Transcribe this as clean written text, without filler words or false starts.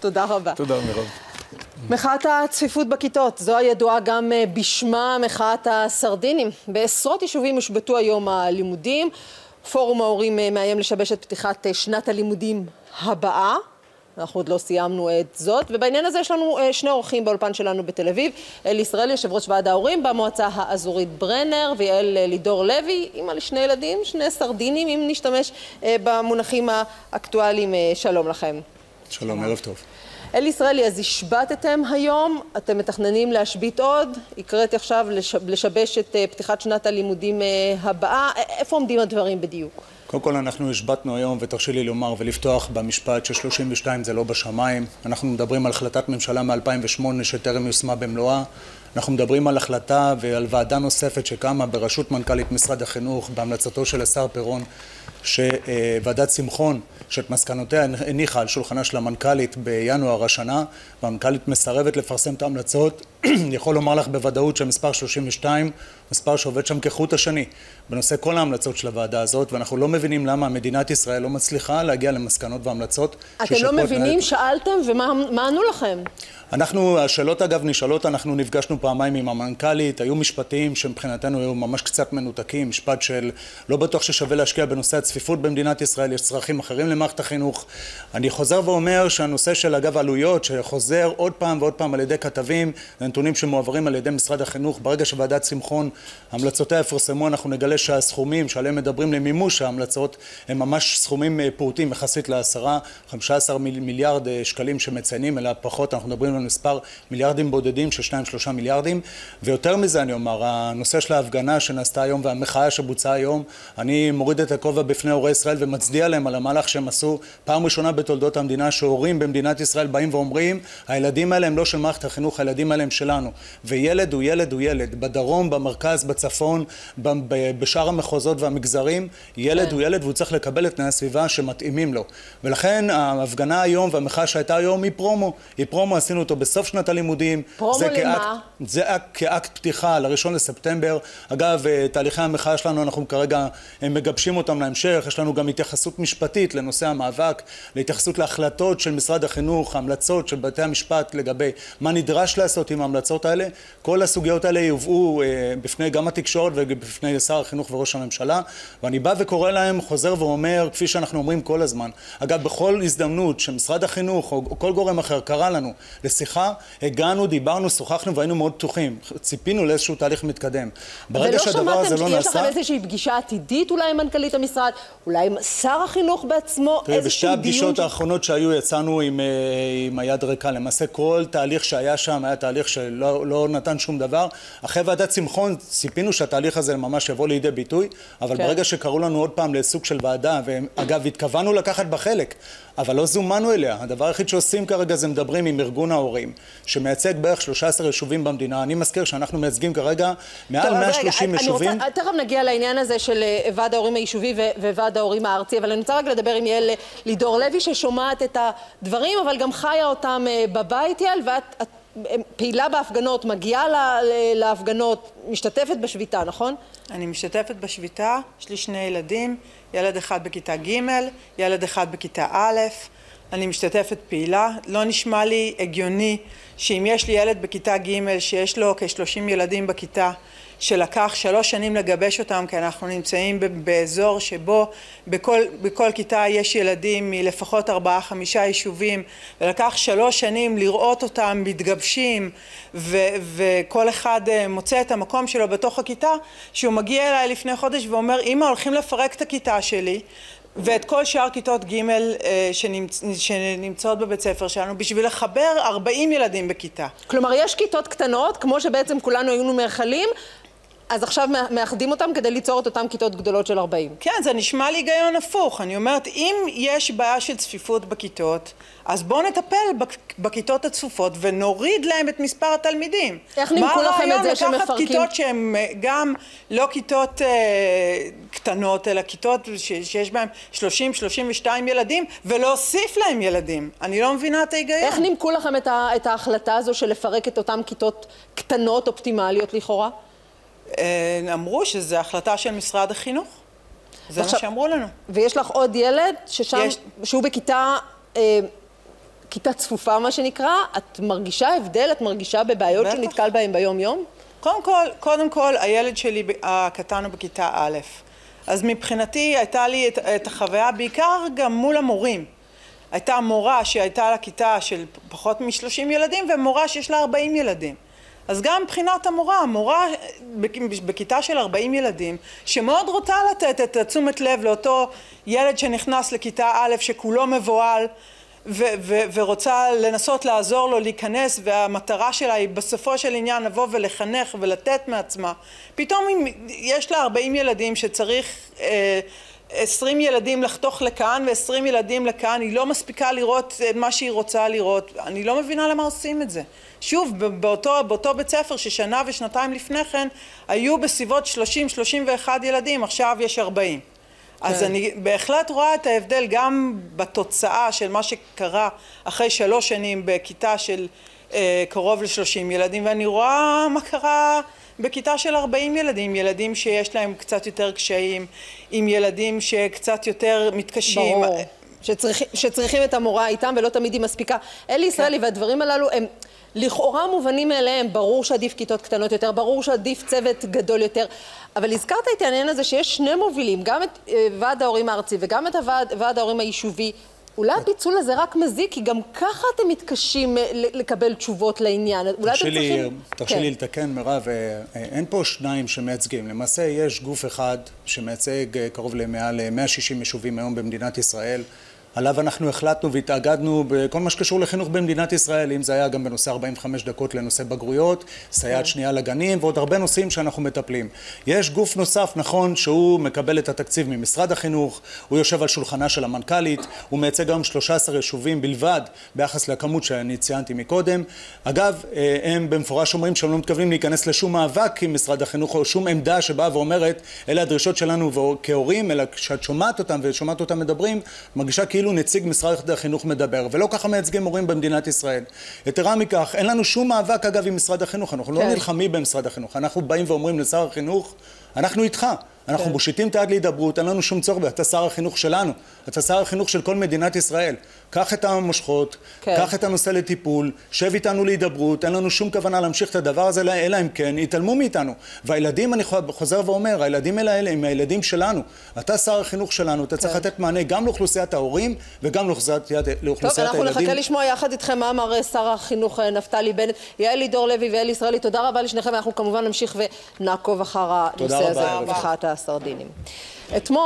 תודה רבה. תודה, מירב. מחאת הצפיפות בכיתות, זו הידועה גם בשמה מחאת הסרדינים. בעשרות יישובים הושבתו היום הלימודים. פורום ההורים מאיים לשבש את פתיחת שנת הלימודים הבאה. אנחנו עוד לא סיימנו את זאת, ובעניין הזה יש לנו שני אורחים באולפן שלנו בתל אביב. אלי ישראלי, יושב ראש ועד ההורים במועצה האזורית ברנר, ויעל לידור לוי, אמא לשני ילדים, שני סרדינים, אם נשתמש במונחים האקטואליים. שלום לכם. שלום, ערב טוב. אלי ישראלי, אז השבתתם היום, אתם מתכננים להשבית עוד, הקראתי עכשיו לשבש את פתיחת שנת הלימודים הבאה, איפה עומדים הדברים בדיוק? קודם כל אנחנו השבתנו היום, ותרשי לי לומר ולפתוח במשפט ש32 זה לא בשמיים. אנחנו מדברים על החלטת ממשלה מ-2008 שטרם יושמה במלואה. אנחנו מדברים על החלטה ועל ועדה נוספת שקמה בראשות מנכ"לית משרד החינוך בהמלצתו של השר פירון, שוועדת שמחון שאת מסקנותיה הניחה על שולחנה של המנכ"לית בינואר השנה, והמנכ"לית מסרבת לפרסם את ההמלצות. יכול לומר לך בוודאות שמספר 32 מספר שעובד שם כחוט השני בנושא כל ההמלצות של הוועדה הזאת, ואנחנו לא מבינים למה מדינת ישראל לא מצליחה להגיע למסקנות והמלצות. אתם לא מבינים? שאלתם ומה ענו לכם? השאלות אגב נשאלות, אנחנו נפגשנו פעמיים עם המנכ"לית, היו משפטים שמבחינתנו היו ממש קצת מנותקים, משפט של לא בטוח ששווה להשקיע בנושא הצפיפות במדינת ישראל, יש צרכים אחרים למערכת החינוך. אני חוזר ואומר שהנושא של אגב עלויות שחוזר עוד פעם ועוד פעם על ידי כתבים, נתונים שמועברים על ידי משרד החינוך, ברגע שוועדת שמחון המלצותיה יפורסמו, אנחנו נגלה שהסכומים שעליהם מדברים למימוש ההמלצות הם ממש סכומים פעוטים יחסית ל10-15 מיליארד שקלים שמציינים, אלא פחות, אנחנו מדברים על מספר מיליארדים בודדים של 2-3 מיליארדים. ויותר מזה אני אומר, הנושא של ההפגנה שנעשתה היום והמחאה שבוצעה היום, אני מוריד את הכובע בפני הורי ישראל ומצדיע להם על המהלך שהם עשו פעם ראשונה בתולדות המדינה, שהורים במדינת ישראל באים ואומרים הילדים האלה הם לא של מערכת החינוך, הילדים האלה הם שלנו, וילד הוא ילד הוא ילד, בדרום, במרכז, בצפון, בשאר המחוזות והמגזרים, ילד הוא ילד והוא צריך לקבל את תנאי הסביבה שמתאימים לו. ולכן ההפגנה היום והמחאה שהייתה היום היא פרומו, עשינו אותו בסוף שנת הלימודים. פרומו למה? זה כאקט פתיחה ל1 לספטמבר. אגב, תהליכי המחאה שלנו, אנחנו כרגע מגבשים אותם להמשך. יש לנו גם התייחסות משפטית לנושא המאבק, להתייחסות להחלטות של משרד החינוך, המלצות של בתי המשפט לגבי מה נדרש לעשות עם ההמלצות האלה. כל הסוגיות האלה יובאו בפני גם התקשורת ובפני שר החינוך וראש הממשלה. ואני בא וקורא להם, חוזר ואומר, כפי שאנחנו אומרים כל הזמן. אגב, בכל הזדמנות שמשרד החינוך או כל גורם אחר קרא לנו לשיחה, הגענו, דיברנו, שוחחנו והיינו מאוד פתוחים. ציפינו לאיזשהו תהליך מתקדם. ברגע שהדבר הזה לא נעשה... יש לכם איזושהי פגישה עתידית אולי עם מנכ"לית המשרד, אולי עם שר החינוך בעצמו, איזשהו דיון... בשתי הפגישות האחרונות שהיו יצאנו עם היד ריקה. למעשה כל תהליך שהיה שם היה תהליך שלא נתן שום דבר. אחרי ועדת שמחון ציפינו שהתהליך הזה ממש יבוא לידי ביטוי, אבל ברגע שקראו לנו עוד פעם לסוג של ועדה, ואגב התכוונו לקחת בחלק, אבל לא זומנו אליה. הדבר היחיד שעושים כרגע זה מדברים עם ארגון ההורים, שמייצג בערך 13 יישובים במדינה. אני מזכיר שאנחנו מייצגים כרגע מעל 130 יישובים. תכף נגיע לעניין הזה של ועד ההורים היישובי וועד ההורים הארצי, אבל אני רוצה רק לדבר עם יעל לידור לוי ששומעת את הדברים, אבל גם חיה אותם בבית. יעל, ואת פעילה בהפגנות, מגיעה להפגנות, משתתפת בשביתה, נכון? אני משתתפת בשביתה, יש לי שני ילדים, ילד אחד בכיתה ג', ילד אחד בכיתה א', אני משתתפת פעילה. לא נשמע לי הגיוני שאם יש לי ילד בכיתה ג' שיש לו כ30 ילדים בכיתה, שלקח 3 שנים לגבש אותם, כי אנחנו נמצאים באזור שבו בכל כיתה יש ילדים מלפחות 4-5 יישובים, ולקח 3 שנים לראות אותם מתגבשים, וכל אחד מוצא את המקום שלו בתוך הכיתה, שהוא מגיע אליי לפני חודש ואומר, אמא, הולכים לפרק את הכיתה שלי, ואת כל שאר כיתות ג' שנמצאות בבית ספר שלנו, בשביל לחבר 40 ילדים בכיתה. כלומר, יש כיתות קטנות, כמו שבעצם כולנו היינו מייחלים, אז עכשיו מאחדים אותם כדי ליצור את אותם כיתות גדולות של 40. כן, זה נשמע לי היגיון הפוך. אני אומרת, אם יש בעיה של צפיפות בכיתות, אז בואו נטפל בכיתות הצפופות ונוריד להם את מספר התלמידים. איך נימקו לכם את זה שמפרקים? לקחת כיתות שהן גם לא כיתות קטנות, אלא כיתות שיש בהן 30-32 ילדים, ולהוסיף להם ילדים. אני לא מבינה את ההיגיון. איך נימקו לכם את ההחלטה הזו של לפרק את אותן כיתות קטנות אופטימליות לכאורה? אמרו שזה החלטה של משרד החינוך. זה מה שאמרו לנו. ויש לך עוד ילד שהוא בכיתה כיתה צפופה מה שנקרא, את מרגישה הבדל? את מרגישה בבעיות שנתקל בהן ביום יום? קודם כל, הילד שלי הקטן הוא בכיתה א', אז מבחינתי הייתה לי את החוויה בעיקר גם מול המורים. הייתה מורה שהייתה לה כיתה של פחות מ-30 ילדים ומורה שיש לה 40 ילדים. אז גם מבחינת המורה בכיתה של 40 ילדים, שמאוד רוצה לתת את תשומת לב לאותו ילד שנכנס לכיתה א' שכולו מבועל, ורוצה לנסות לעזור לו להיכנס, והמטרה שלה היא בסופו של עניין לבוא ולחנך ולתת מעצמה. פתאום יש לה 40 ילדים שצריך 20 ילדים לחתוך לכאן ו20 ילדים לכאן, היא לא מספיקה לראות מה שהיא רוצה לראות. אני לא מבינה למה עושים את זה. שוב, באותו בית ספר ששנה ושנתיים לפני כן היו בסביבות 30-31 ילדים, עכשיו יש 40. אז אני בהחלט רואה את ההבדל גם בתוצאה של מה שקרה אחרי 3 שנים בכיתה של קרוב ל-30 ילדים, ואני רואה מה קרה בכיתה של 40 ילדים, ילדים שיש להם קצת יותר קשיים, עם ילדים שקצת יותר מתקשים. ברור, שצריכים את המורה איתם ולא תמיד היא מספיקה. אלי ישראלי, והדברים הללו הם לכאורה מובנים מאליהם, ברור שעדיף כיתות קטנות יותר, ברור שעדיף צוות גדול יותר, אבל הזכרת את העניין הזה שיש 2 מובילים, גם את ועד ההורים הארצי וגם את ועד ההורים היישובי. אולי הפיצול הזה רק מזיק, כי גם ככה אתם מתקשים לקבל תשובות לעניין. תרשי לי לתקן, מירב, אין פה 2 שמייצגים. למעשה יש גוף אחד שמייצג קרוב למעל 160 יישובים היום במדינת ישראל, עליו אנחנו החלטנו והתאגדנו בכל מה שקשור לחינוך במדינת ישראל, אם זה היה גם בנושא 45 דקות לנושא בגרויות, סייעת שנייה לגנים ועוד הרבה נושאים שאנחנו מטפלים. יש גוף נוסף, נכון, שהוא מקבל את התקציב ממשרד החינוך, הוא יושב על שולחנה של המנכ"לית, הוא מייצג היום 13 יישובים בלבד ביחס לכמות שאני ציינתי מקודם. אגב, הם במפורש אומרים שהם לא מתכוונים להיכנס לשום מאבק עם משרד החינוך או שום עמדה שבאה ואומרת, אלה הדרישות שלנו כהורים, אלא כשאת שומעת אותם ושומעת אותם מדברים, מרגישה כאילו נציג משרד החינוך מדבר, ולא ככה מייצגים מורים במדינת ישראל. יתרה מכך, אין לנו שום מאבק אגב עם משרד החינוך, אנחנו לא נלחמים במשרד החינוך, אנחנו באים ואומרים לשר החינוך, אנחנו איתך, אנחנו מושיטים את היד להידברות, אין לנו שום צורך, אתה שר החינוך שלנו, אתה שר החינוך של כל מדינת ישראל. קח את המושכות, קח את הנושא לטיפול, שב איתנו להידברות, אין לנו שום כוונה להמשיך את הדבר הזה, אלא אם כן, יתעלמו מאיתנו. והילדים, אני חוזר ואומר, הילדים האלה הם הילדים שלנו. אתה שר החינוך שלנו, אתה צריך לתת מענה גם לאוכלוסיית ההורים וגם לאוכלוסיית הילדים. טוב, אנחנו נחכה לשמוע יחד איתכם מה אמר שר החינוך נפתלי בנט. יעלי דור לוי ואלי ישראלי, תודה רבה לשניכם, אנחנו כמובן נמשיך ונעקוב אחר הנושא הזה, מחאת הסרדינים. אתמול